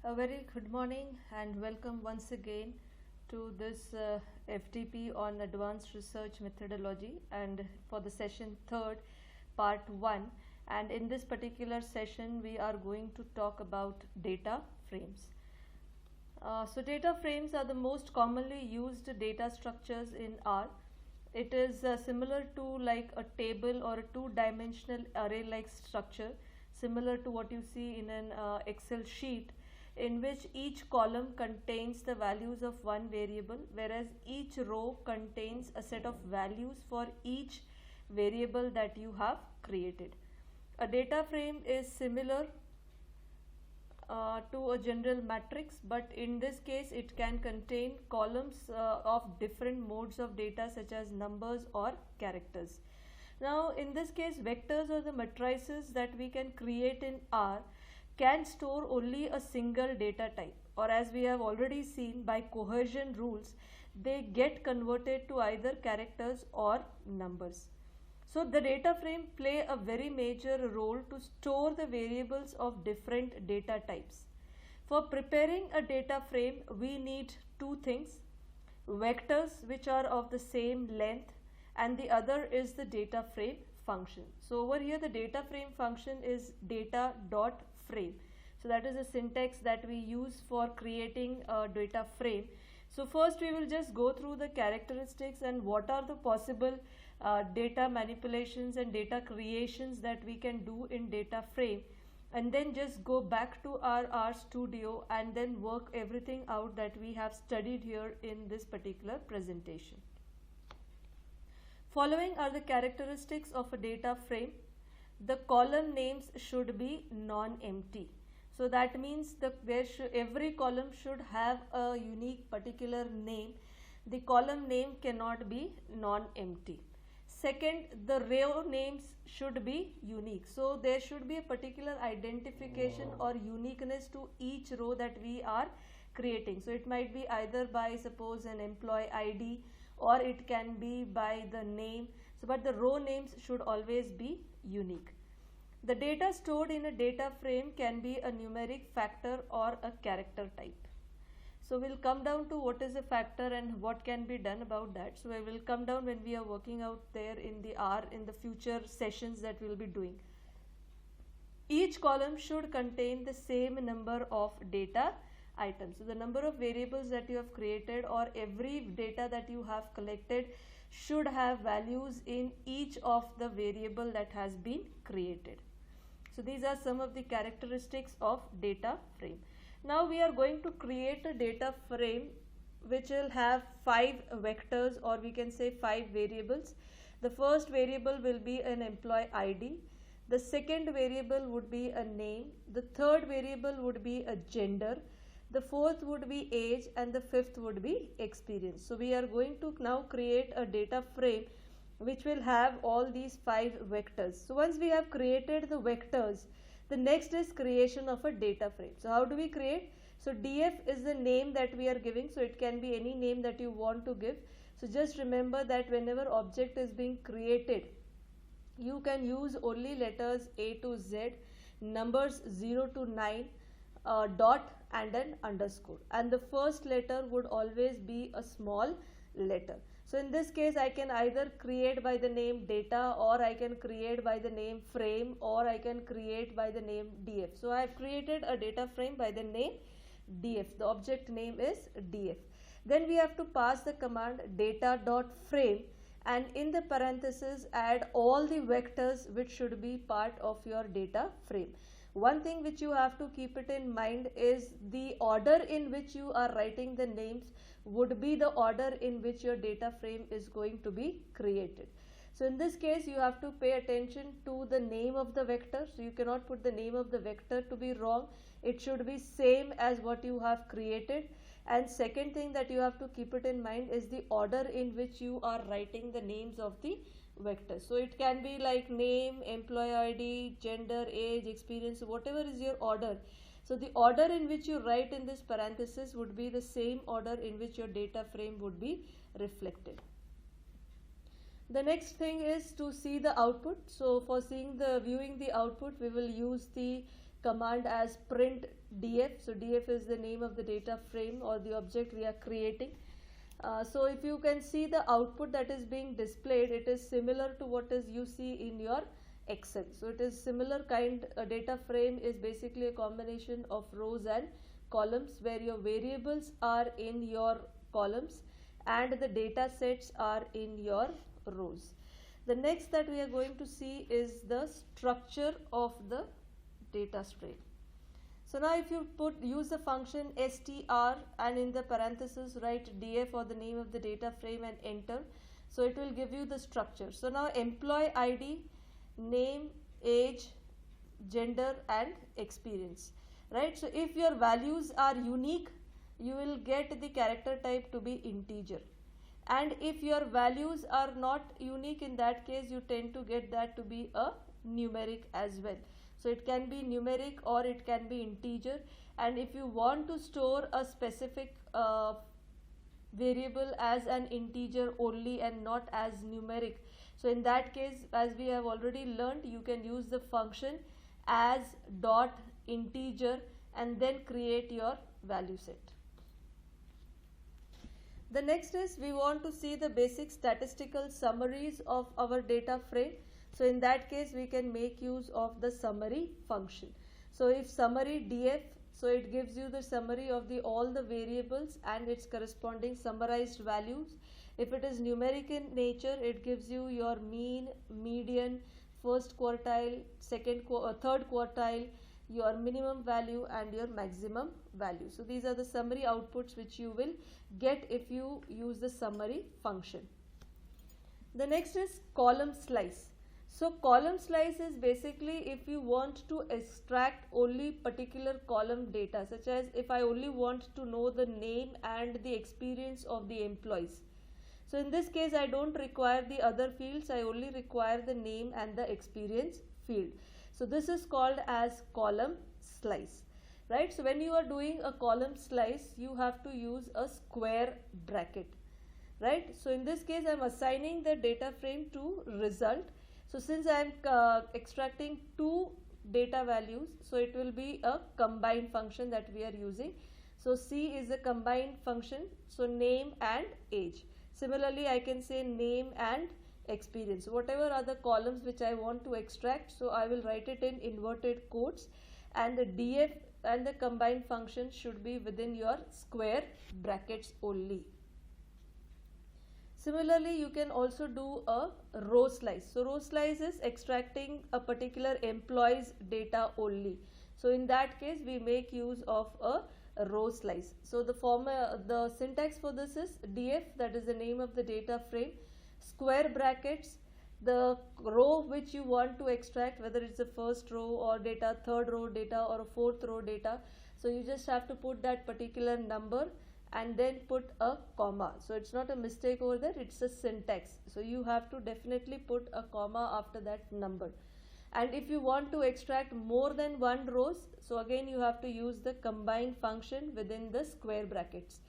A very good morning and welcome once again to this FTP on advanced research methodology, and for the session third, part 1. And in this particular session we are going to talk about data frames. So data frames are the most commonly used data structures in R. It is similar to like a table or a two-dimensional array-like structure, similar to what you see in an Excel sheet, in which each column contains the values of one variable, whereas each row contains a set of values for each variable that you have created. A data frame is similar to a general matrix, but in this case it can contain columns of different modes of data such as numbers or characters. Now in this case, vectors or the matrices that we can create in R can store only a single data type, or as we have already seen, by cohesion rules they get converted to either characters or numbers. So the data frame play a very major role to store the variables of different data types. For preparing a data frame we need two things: vectors which are of the same length, and the other is the data frame function. So over here the data frame function is data dot frame. So that is the syntax that we use for creating a data frame. So first we will just go through the characteristics and what are the possible data manipulations and data creations that we can do in data frame, and then just go back to our RStudio and then work everything out that we have studied here in this particular presentation. Following are the characteristics of a data frame. The column names should be non-empty. So that means every column should have a unique particular name. The column name cannot be non-empty. Second, the row names should be unique. So there should be a particular identification or uniqueness to each row that we are creating. So it might be either by suppose an employee ID, or it can be by the name. So but the row names should always be unique. The data stored in a data frame can be a numeric factor or a character type. So we'll come down to what is a factor and what can be done about that. So I will come down when we are working out there in the R in the future sessions that we will be doing. Each column should contain the same number of data items. So the number of variables that you have created or every data that you have collected should have values in each of the variable that has been created. So these are some of the characteristics of data frame. Now we are going to create a data frame which will have 5 vectors, or we can say 5 variables. The first variable will be an employee ID. The second variable would be a name. The third variable would be a gender. The fourth would be age, and the fifth would be experience. So we are going to now create a data frame which will have all these 5 vectors. So once we have created the vectors, the next is creation of a data frame. So how do we create? So df is the name that we are giving. So it can be any name that you want to give. So just remember that whenever object is being created, you can use only letters A to Z, numbers 0 to 9, dot and an underscore, and the first letter would always be a small letter. So in this case I can either create by the name data, or I can create by the name frame, or I can create by the name df. So I have created a data frame by the name df. The object name is df. Then we have to pass the command data.frame, and in the parentheses add all the vectors which should be part of your data frame. One thing which you have to keep it in mind is the order in which you are writing the names would be the order in which your data frame is going to be created. So in this case you have to pay attention to the name of the vector. So you cannot put the name of the vector to be wrong. It should be same as what you have created. And second thing that you have to keep it in mind is the order in which you are writing the names of the vectors. So it can be like name, employee ID, gender, age, experience, whatever is your order. So the order in which you write in this parenthesis would be the same order in which your data frame would be reflected. The next thing is to see the output. So for viewing the output, we will use the command as print df. So df is the name of the data frame or the object we are creating. So if you can see the output that is being displayed, it is similar to what is you see in your Excel. So it is similar kind. A data frame is basically a combination of rows and columns, where your variables are in your columns and the data sets are in your rows. The next that we are going to see is the structure of the data frame. So now if you use the function str and in the parenthesis write df or the name of the data frame and enter, so it will give you the structure. So now employee ID, name, age, gender and experience, right? So if your values are unique, you will get the character type to be integer, and if your values are not unique, in that case you tend to get that to be a numeric as well. So it can be numeric or it can be integer, and if you want to store a specific variable as an integer only and not as numeric, so in that case, as we have already learned, you can use the function as dot integer and then create your value set. The next is we want to see the basic statistical summaries of our data frame. So in that case, we can make use of the summary function. So if summary df, so it gives you the summary of all the variables and its corresponding summarized values. If it is numeric in nature, it gives you your mean, median, first quartile, third quartile, your minimum value and your maximum value. So these are the summary outputs which you will get if you use the summary function. The next is column slice. So column slice is basically if you want to extract only particular column data, such as if I only want to know the name and the experience of the employees. So in this case, I don't require the other fields, I only require the name and the experience field. So this is called as column slice, right? So when you are doing a column slice, you have to use a square bracket, right? So in this case, I am assigning the data frame to result. So since I am extracting two data values, so it will be a combine function that we are using. So C is a combined function, so name and age. Similarly, I can say name and experience. Whatever are the columns which I want to extract, so I will write it in inverted quotes, and the df and the combined function should be within your square brackets only. Similarly, you can also do a row slice. So row slice is extracting a particular employee's data only. So in that case, we make use of a row slice. So the syntax for this is df, that is the name of the data frame, square brackets, the row which you want to extract, whether it's the first row or data, third row data or a fourth row data. So you just have to put that particular number and then put a comma. So it's not a mistake over there, it's a syntax. So you have to definitely put a comma after that number. And if you want to extract more than one rows, so again you have to use the combine function within the square brackets.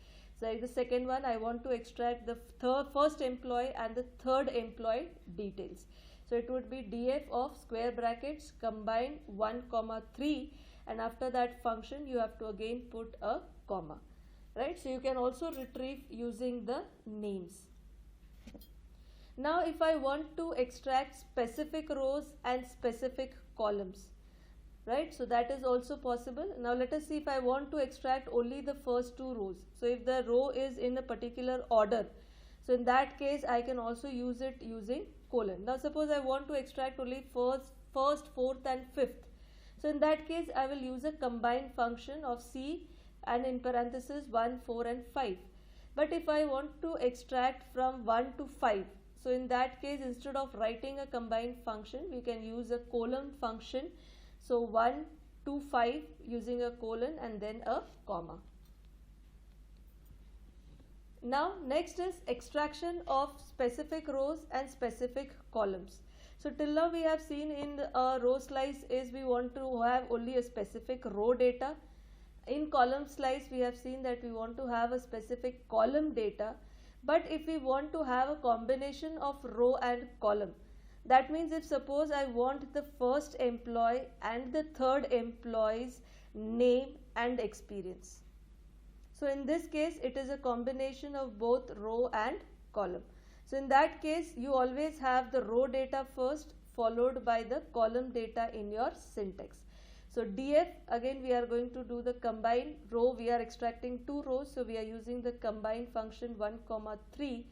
So like the second one, I want to extract the first employee and the third employee details. So it would be df of square brackets combine 1, 3, and after that function you have to again put a comma, right? So you can also retrieve using the names. Now if I want to extract specific rows and specific columns, right? So that is also possible. Now let us see if I want to extract only the first two rows. So if the row is in a particular order, so in that case I can also use it using colon. Now suppose I want to extract only first, fourth and fifth. So in that case I will use a combine function of C and in parenthesis 1, 4 and 5. But if I want to extract from 1 to 5, so in that case instead of writing a combined function, we can use a colon function. So 1 to 5 using a colon and then a comma. Now next is extraction of specific rows and specific columns. So till now we have seen in a row slice is we want to have only a specific row data. In column slice we have seen that we want to have a specific column data. But if we want to have a combination of row and column, That means if suppose I want the first employee and the third employee's name and experience. So in this case it is a combination of both row and column. So in that case you always have the row data first followed by the column data in your syntax. So df, again we are going to do the combine row. We are extracting two rows, so we are using the combine function 1, 3.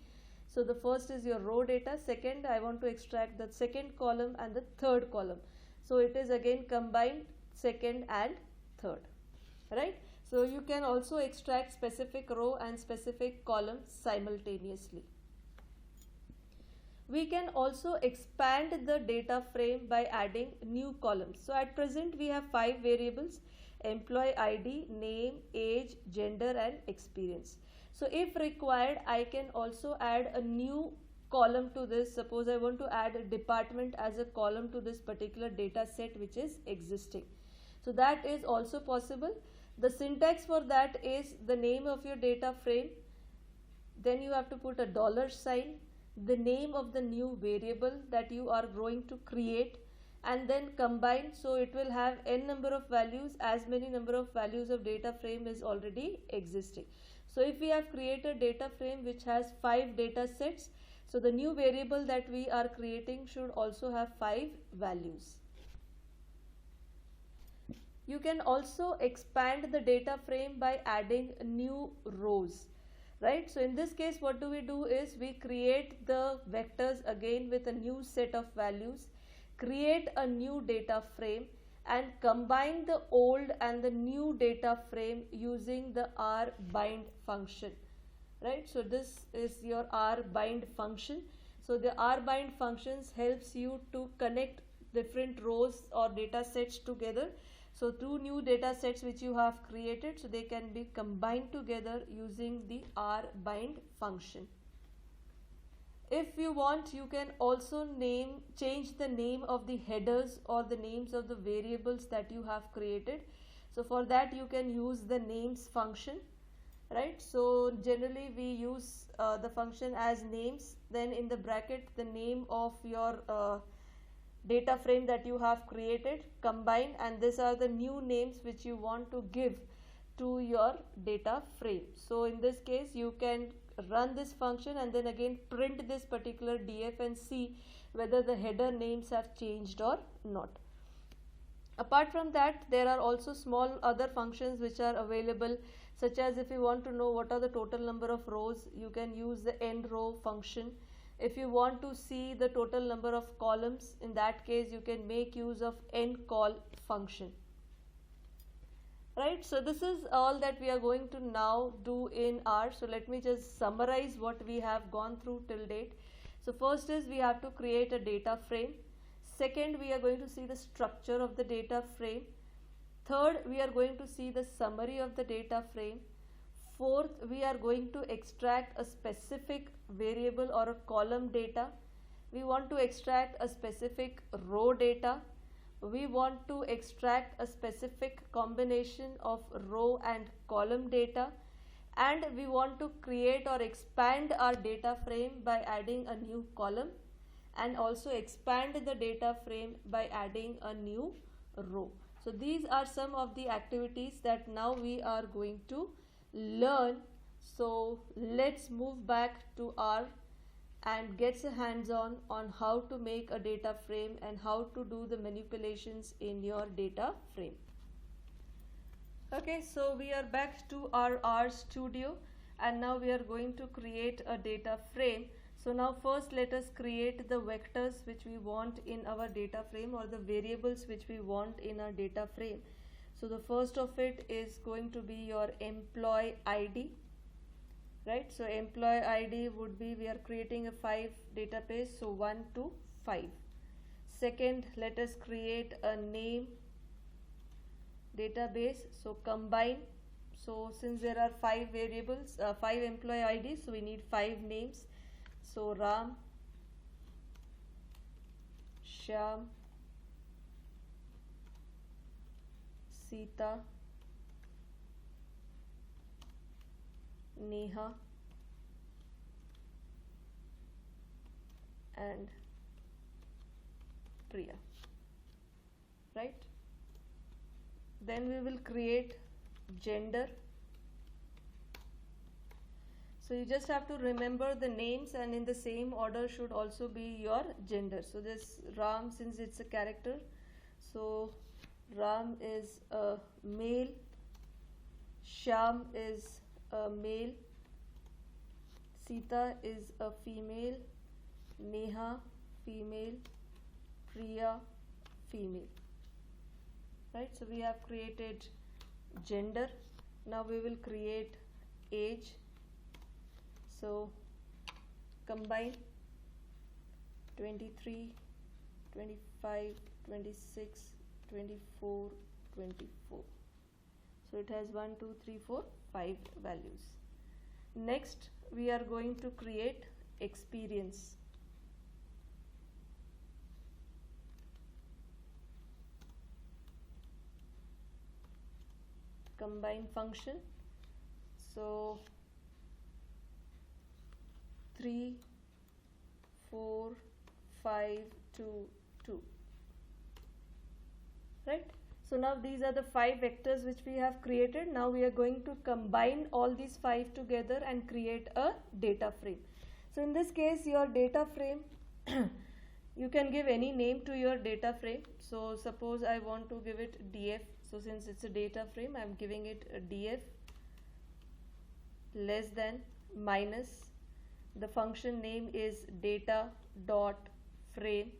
So the first is your row data, second I want to extract the second column and the third column. So it is again combine second and third, right? So you can also extract specific row and specific column simultaneously. We can also expand the data frame by adding new columns. So at present we have 5 variables: employee ID, name, age, gender and experience. So if required I can also add a new column to this. Suppose I want to add a department as a column to this particular data set which is existing. So that is also possible. The syntax for that is the name of your data frame, then you have to put a $sign, the name of the new variable that you are going to create, and then combine. So it will have n number of values, as many number of values of data frame is already existing. So if we have created data frame which has 5 data sets, so the new variable that we are creating should also have 5 values. You can also expand the data frame by adding new rows, right? So in this case what do? Is we create the vectors again with a new set of values, create a new data frame and combine the old and the new data frame using the rbind function, right? So this is your rbind function. So the rbind functions helps you to connect different rows or data sets together. So two new data sets which you have created, so they can be combined together using the rbind function. If you want, you can also change the name of the headers or the names of the variables that you have created. So for that you can use the names function, right? So generally we use the function as names, then in the bracket the name of your data frame that you have created, combine, and these are the new names which you want to give to your data frame. So in this case you can run this function and then again print this particular df and see whether the header names have changed or not. Apart from that, there are also small other functions which are available, such as if you want to know what are the total number of rows, you can use the end row function. If you want to see the total number of columns, in that case you can make use of endCall function. Right, so this is all that we are going to now do in R. So let me just summarize what we have gone through till date. So first is we have to create a data frame. Second, we are going to see the structure of the data frame. Third, we are going to see the summary of the data frame. Fourth, we are going to extract a specific variable or a column data. We want to extract a specific row data. We want to extract a specific combination of row and column data, and we want to create or expand our data frame by adding a new column and also expand the data frame by adding a new row. So these are some of the activities that now we are going to learn. So let's move back to R and get a hands-on on how to make a data frame and how to do the manipulations in your data frame. Okay, so we are back to our R Studio and now we are going to create a data frame. So now first let us create the vectors which we want in our data frame, or the variables which we want in our data frame. So the first of it is going to be your employee ID, right? So employee ID would be, we are creating a 5 database, so 1 to 5. Second, let us create a name database, so combine. So since there are 5 variables, 5 employee IDs, so we need 5 names. So Ram, Shyam, Sita, Neha and Priya, right? Then we will create gender. So you just have to remember the names, and in the same order should also be your gender. So this Ram, since it's a character, so Ram is a male, Shyam is a male, Sita is a female, Neha female, Priya female, right? So we have created gender. Now we will create age. So combine 23, 25, 26, 24, 24. So it has 1, 2, 3, 4, 5 values. Next we are going to create experience. Combine function. So 3, 4, 5, 2, 2. Right? So now these are the 5 vectors which we have created. Now we are going to combine all these 5 together and create a data frame. So in this case, your data frame, you can give any name to your data frame. So suppose I want to give it df. So since it's a data frame, I am giving it a df less than minus. The function name is data dot frame,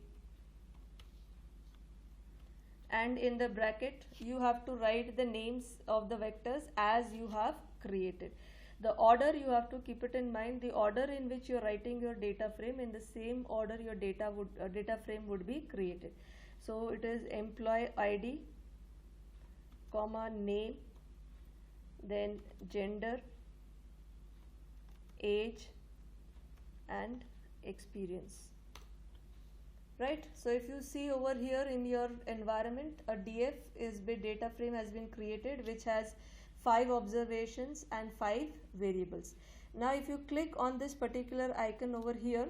and in the bracket you have to write the names of the vectors as you have created. The order you have to keep it in mind, the order in which you are writing your data frame, in the same order your data frame would be created. So it is employee ID, comma name, then gender, age and experience, right? So if you see over here in your environment, a df is data frame has been created which has 5 observations and 5 variables. Now if you click on this particular icon over here,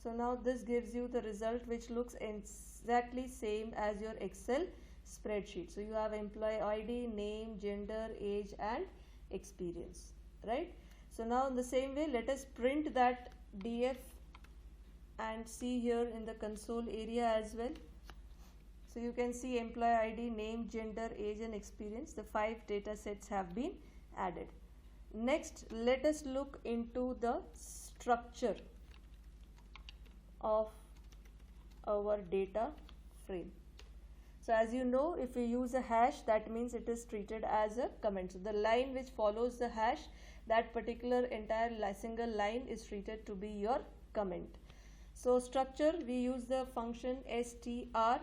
so now this gives you the result which looks exactly same as your Excel spreadsheet. So you have employee ID, name, gender, age and experience, right? So now in the same way, let us print that df and see here in the console area as well. So you can see employee ID, name, gender, age and experience. The 5 data sets have been added. Next, let us look into the structure of our data frame. So as you know, if we use a hash, that means it is treated as a comment. So the line which follows the hash, that particular entire single line is treated to be your comment. So structure, we use the function strDF.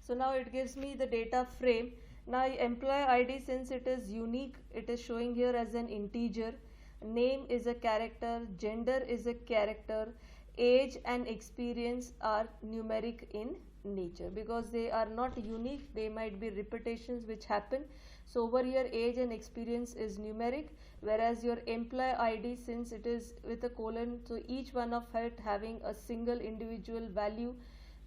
So now it gives me the data frame. Now employee ID, since it is unique, it is showing here as an integer. Name is a character, gender is a character, age and experience are numeric in nature. Because they are not unique, they might be repetitions which happen. So over here age and experience is numeric, whereas your employee ID, since it is with a colon, so each one of it having a single individual value,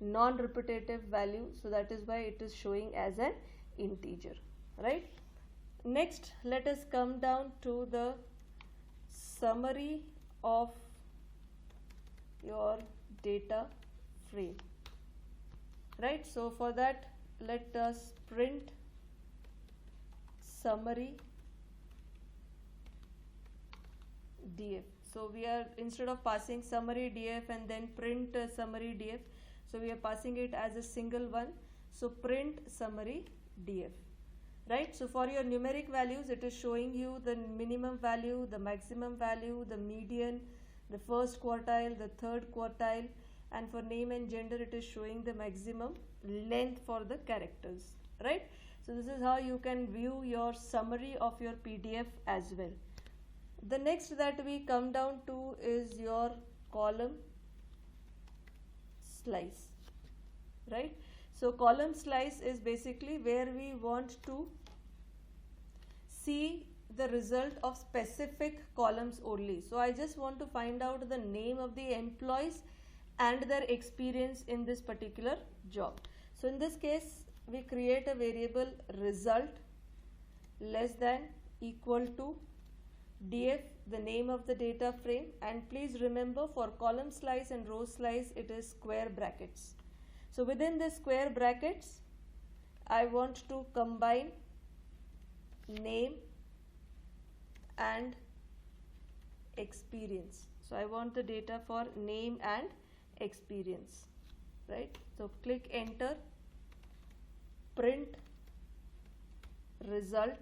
non-repetitive value, so that is why it is showing as an integer, right? Next, let us come down to the summary of your data frame, right? So for that, let us print summary df. So we are, instead of passing summary df and then print summary df, so we are passing it as a single one. So print summary df, right? So for your numeric values, it is showing you the minimum value, the maximum value, the median, the first quartile, the third quartile, and for name and gender it is showing the maximum length for the characters, right? So this is how you can view your summary of your PDF as well. The next that we come down to is your column slice, right? So column slice is basically where we want to see the result of specific columns only. So I just want to find out the name of the employees and their experience in this particular job. So in this case, we create a variable result less than equal to df, the name of the data frame, and please remember for column slice and row slice it is square brackets. So within the square brackets I want to combine name and experience. So I want the data for name and experience, right? So click enter, print result.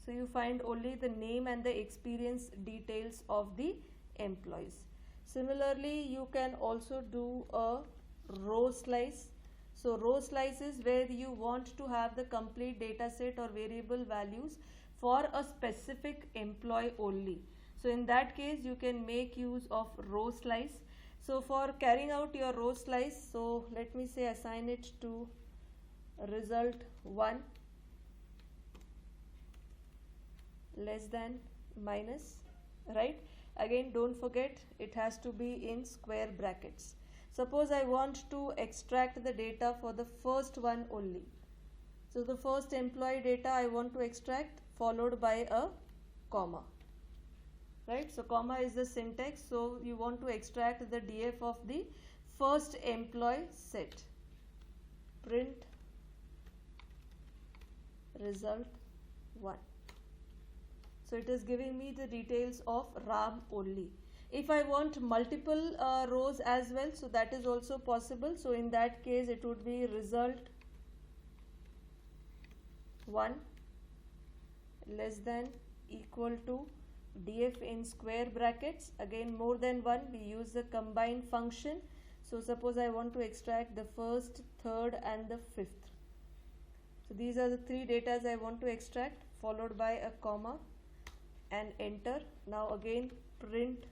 So you find only the name and the experience details of the employees. Similarly, you can also do a row slice. So row slice is where you want to have the complete data set or variable values for a specific employee only. So in that case, you can make use of row slice. So for carrying out your row slice, so let me say assign it to result 1 less than minus, right? Again, don't forget it has to be in square brackets. Suppose I want to extract the data for the first one only. So the first employee data I want to extract, followed by a comma, right? So comma is the syntax. So you want to extract the df of the first employee set. Print result 1. So it is giving me the details of Ram only. If I want multiple rows as well, so that is also possible. So in that case it would be result 1 less than equal to df in square brackets. Again, more than 1, we use the combine function. So suppose I want to extract the first, third and the fifth. So these are the 3 datas I want to extract, followed by a comma and enter. Now again print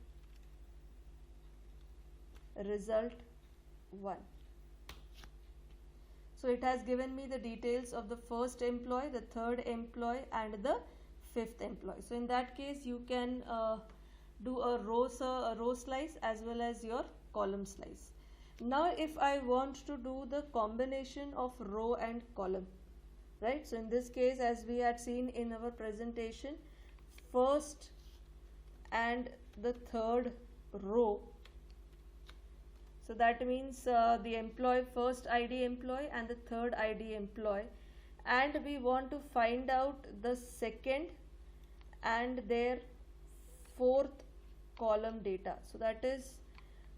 result 1. So it has given me the details of the first employee, the third employee and the fifth employee. So in that case you can do a row slice as well as your column slice. Now if I want to do the combination of row and column, right? So in this case, as we had seen in our presentation, first and the third row, so that means the employee, first ID employee and the third ID employee, and we want to find out the second and their fourth column data. So that is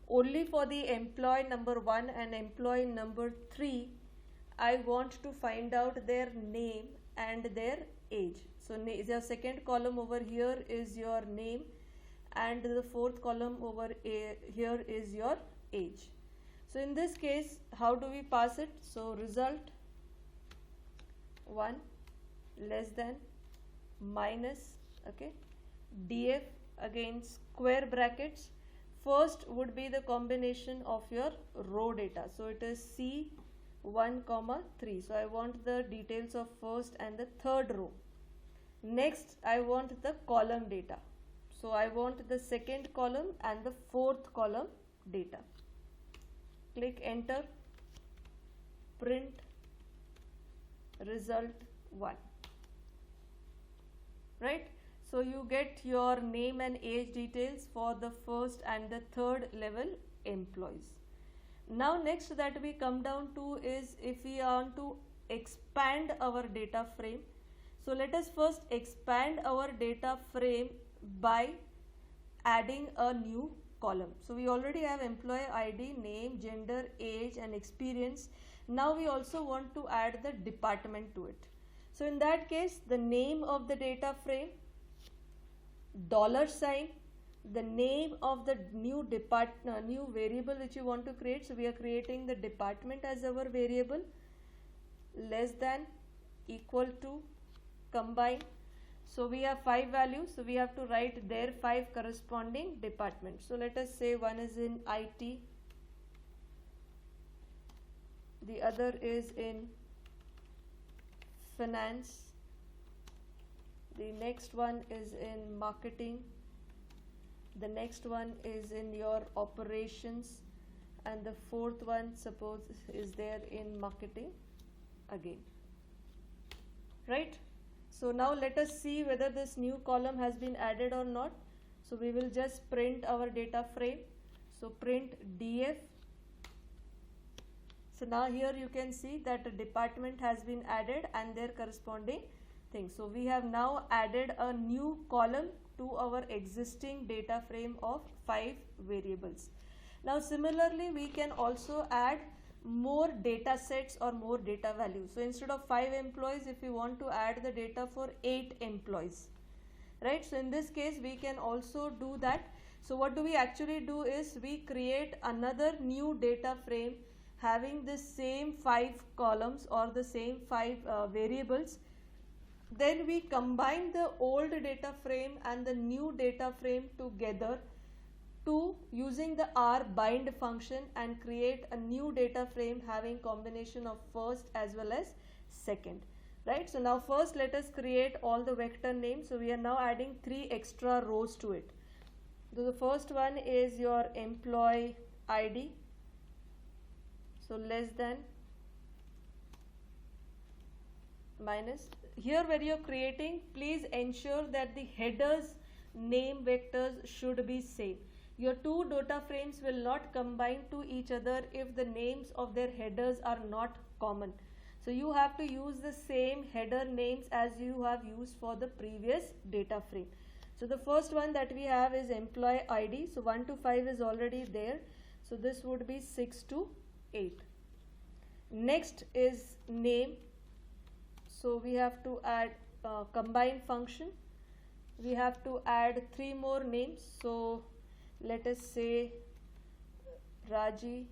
only for the employee number 1 and employee number 3. I want to find out their name and their age. So the second column over here is your name and the fourth column over here is your age. So in this case, how do we pass it? So result 1 less than minus, okay, df, again square brackets. First would be the combination of your row data. So it is C1, 3. So I want the details of first and the third row. Next I want the column data. So I want the second column and the fourth column data. Click enter, print result 1, right? So you get your name and age details for the first and the third level employees. Now next that we come down to is if we want to expand our data frame. So let us first expand our data frame by adding a new column. So we already have employee ID, name, gender, age and experience. Now we also want to add the department to it. So in that case, the name of the data frame, $, the name of the new new variable which you want to create. So we are creating the department as our variable, less than equal to combine. So we have 5 values, so we have to write their 5 corresponding departments. So let us say one is in IT, the other is in finance, the next one is in marketing, the next one is in your operations, and the fourth one suppose is there in marketing again, right? So now let us see whether this new column has been added or not. So we will just print our data frame. So print df. So now here you can see that a department has been added and their corresponding thing. So we have now added a new column to our existing data frame of 5 variables. Now similarly we can also add more data sets or more data values. So instead of 5 employees, if you want to add the data for 8 employees, right? So in this case we can also do that. So what do we actually do is we create another new data frame having the same 5 columns or the same 5 variables. Then we combine the old data frame and the new data frame together to using the rbind function and create a new data frame having combination of first as well as second, right? So now first let us create all the vector names. So we are now adding 3 extra rows to it. So the first one is your employee ID, so less than minus. Here where you are creating, please ensure that the headers name vectors should be same. Your two data frames will not combine to each other if the names of their headers are not common. So you have to use the same header names as you have used for the previous data frame. So the first one that we have is employee ID. So 1 to 5 is already there. So this would be 6 to 8. Next is name. So we have to add combine function. We have to add 3 more names. So let us say Raji,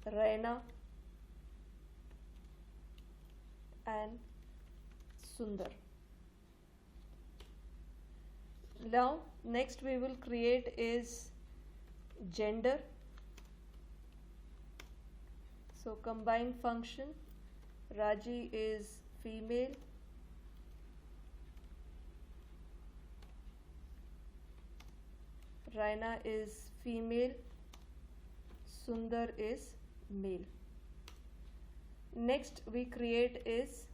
Raina and Sundar. Now next we will create is gender. So combine function, Raji is female, Raina is female, Sundar is male. Next we create is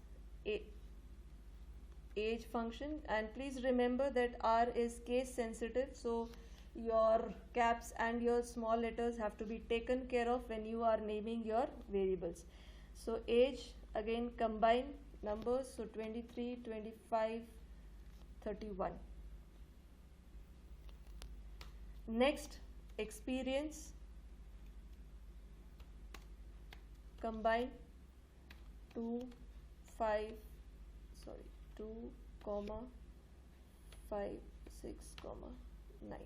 age function, and please remember that R is case sensitive, so your caps and your small letters have to be taken care of when you are naming your variables. So age, again combine numbers, so 23, 25, 31. Next experience, combine 2, 5, 6, 9.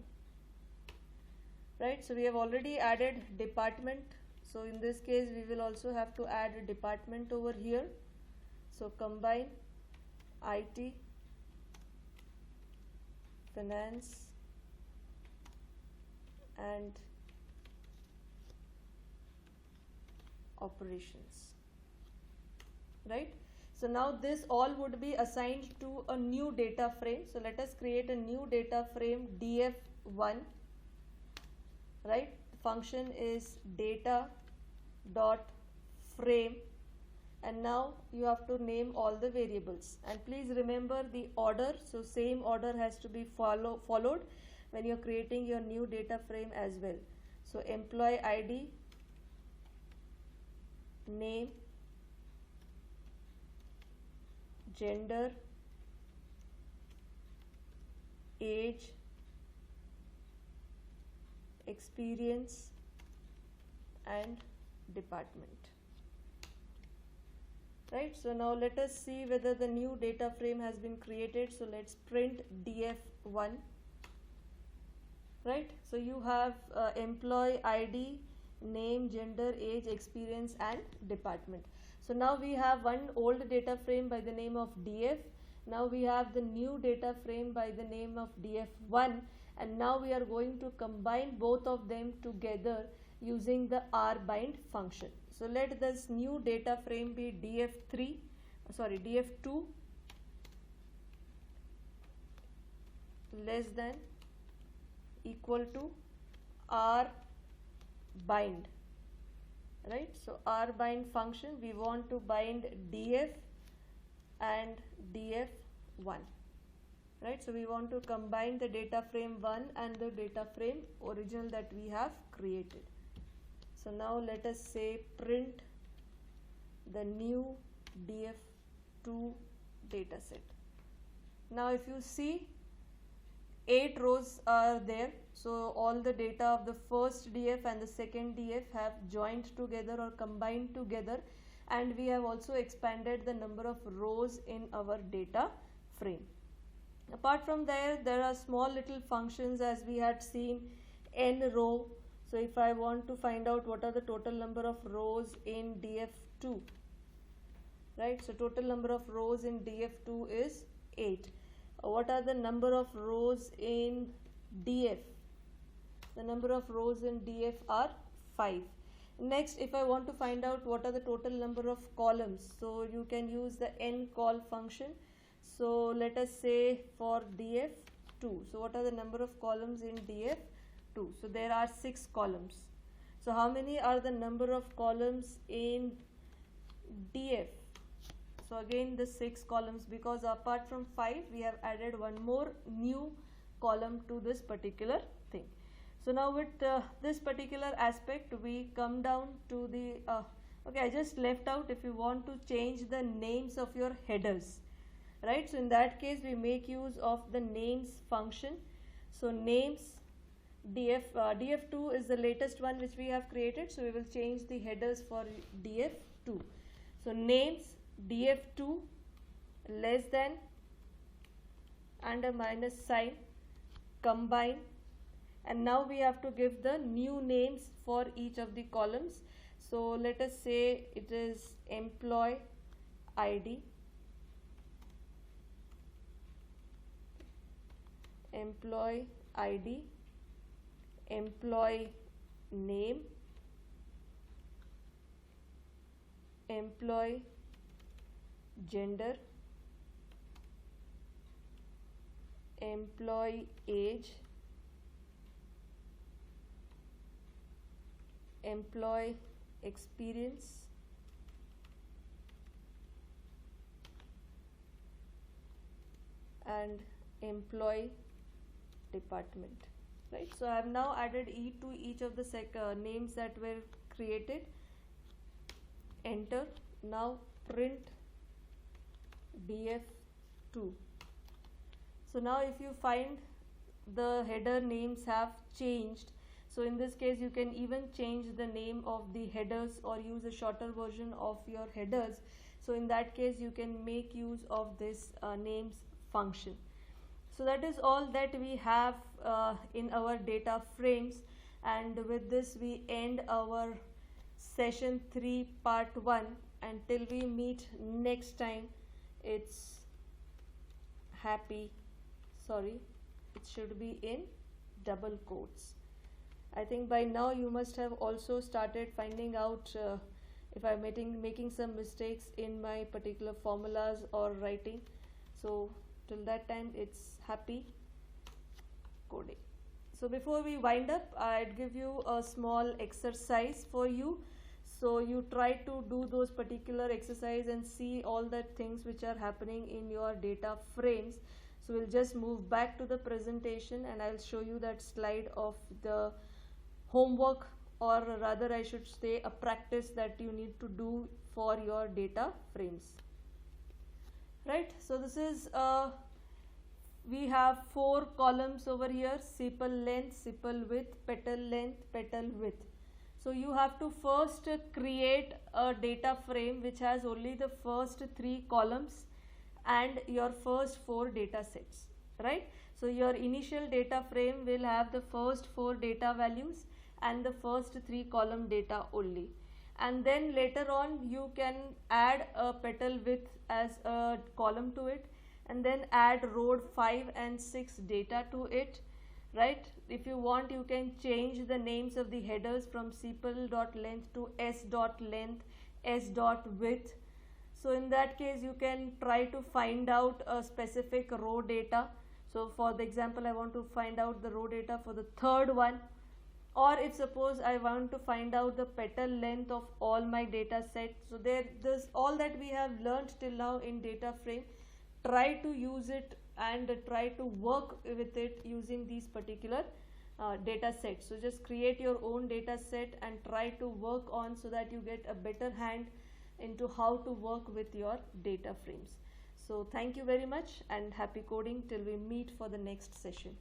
Right, so we have already added department. So in this case we will also have to add a department over here. So combine IT, finance and operations, right? So now this all would be assigned to a new data frame. So let us create a new data frame df1, right? Function is data dot frame, and now you have to name all the variables, and please remember the order. So same order has to be followed when you're creating your new data frame as well. So employee ID, name, gender, age, experience and department. Right, so now let us see whether the new data frame has been created. So let's print df1. Right, so you have employee ID, name, gender, age, experience and department. So now we have one old data frame by the name of df. Now we have the new data frame by the name of df1, and now we are going to combine both of them together using the rbind function. So let this new data frame be df2, less than equal to r bind, right? So r bind function, we want to bind df and df1, right? So we want to combine the data frame 1 and the data frame original that we have created. So now let us say print the new df2 data set. Now if you see, 8 rows are there, so all the data of the first df and the second df have joined together or combined together, and we have also expanded the number of rows in our data frame. Apart from there are small little functions, as we had seen, n row. So if I want to find out what are the total number of rows in df2, right? So total number of rows in df2 is 8. What are the number of rows in df? The number of rows in df are 5. Next, if I want to find out what are the total number of columns, so you can use the ncol function. So let us say for df2, so what are the number of columns in df2? So there are 6 columns. So how many are the number of columns in df? So again the 6 columns, because apart from 5 we have added one more new column to this particular thing. So now with this particular aspect, we come down to the okay, I just left out if you want to change the names of your headers, right? So in that case we make use of the names function. So names df2 is the latest one which we have created, so we will change the headers for df2. So names df2 less than and a minus sign combine, and now we have to give the new names for each of the columns. So let us say it is employee ID, employee ID, employee name, employee gender, employee age, employee experience, and employee department, right? So I have now added E to each of the names that were created. Enter. Now print df2. So now if you find the header names have changed, so in this case you can even change the name of the headers or use a shorter version of your headers. So in that case you can make use of this names function. So that is all that we have in our data frames, and with this we end our session 3 part 1. Until we meet next time, it's happy, sorry, it should be in double quotes. I think by now you must have also started finding out if I'm making some mistakes in my particular formulas or writing. So till that time, it's happy coding. So before we wind up, I'd give you a small exercise for you. So you try to do those particular exercise and see all the things which are happening in your data frames. So we'll just move back to the presentation and I'll show you that slide of the homework, or rather I should say a practice that you need to do for your data frames. Right, so this is we have 4 columns over here: sepal length, sepal width, petal length, petal width. So you have to first create a data frame which has only the first 3 columns and your first 4 data sets, right? So your initial data frame will have the first 4 data values and the first 3 column data only, and then later on you can add a petal width as a column to it, and then add row 5 and 6 data to it, right? If you want, you can change the names of the headers from sepal.length to s.length, s.width. So in that case you can try to find out a specific row data. So for the example, I want to find out the row data for the third one, or if suppose I want to find out the petal length of all my data set. So this all that we have learned till now in data frame, try to use it and try to work with it using these particular data sets. So just create your own data set and try to work on, so that you get a better hand into how to work with your data frames. So thank you very much and happy coding till we meet for the next session.